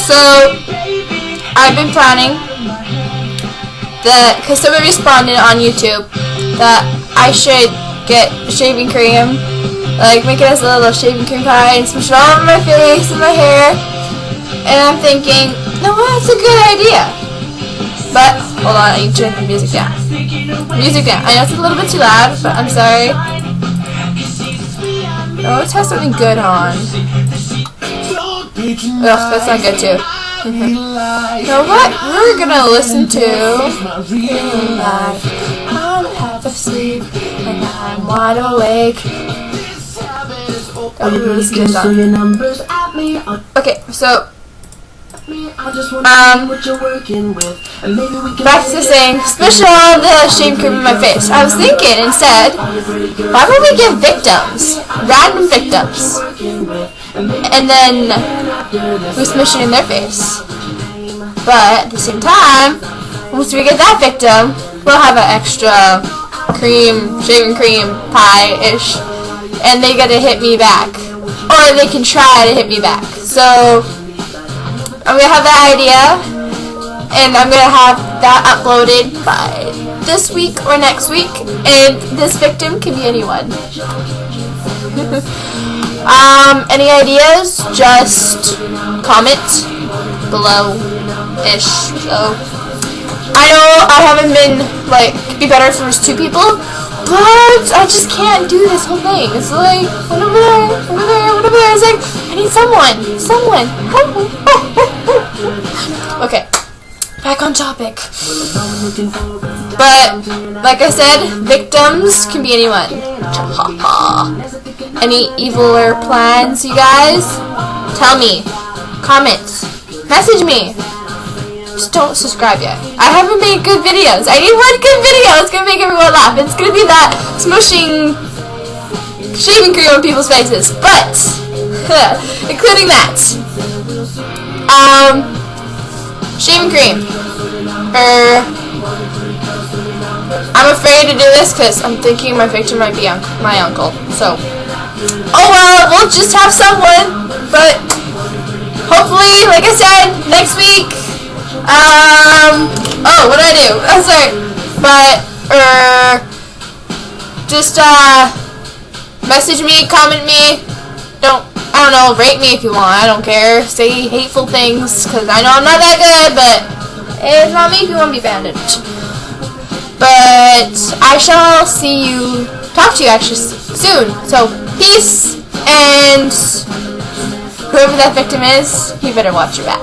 So I've been planning that, because someone responded on YouTube that I should get shaving cream, like make it as a little shaving cream pie and smush it all over my face and my hair. And I'm thinking, no, that's a good idea. But hold on, I need to turn the music down. Music down. I know it's a little bit too loud, but I'm sorry. Oh, let's have something good on. Ugh, that's not good too. You know what? We're gonna listen to I'm half asleep and I'm wide awake. Okay, so back to saying, smush all the shaving cream in my face. I was thinking instead, why don't we give victims, random victims, and then we smush it in their face. But at the same time, once we get that victim, we'll have an extra cream, shaving cream pie-ish, and they gotta hit me back, or they can try to hit me back. So I'm gonna have that idea, and I'm gonna have that uploaded by this week or next week, and this victim can be anyone. Any ideas? Just comment below-ish. So I know I haven't been like, could be better if there was 2 people, but I just can't do this whole thing. It's like, one over there, over there, one over there. It's like, I need someone, help me. Okay, back on topic. But like I said, victims can be anyone. Any evil or plans, you guys? Tell me. Comment. Message me. Just don't subscribe yet. I haven't made good videos. I need one good video. It's gonna make everyone laugh. It's gonna be that smushing shaving cream on people's faces. But including that. Shaving cream. I'm afraid to do this because I'm thinking my victim might be my uncle. So, oh well, we'll just have someone. But hopefully, like I said, next week. Oh, what did I do? Oh, sorry. But, just, message me, comment me. I don't know, rate me if you want. I don't care. Say hateful things, because I know I'm not that good, but it's not me if you want to be bandaged. But I shall talk to you actually soon. So, peace, and whoever that victim is, you better watch your back.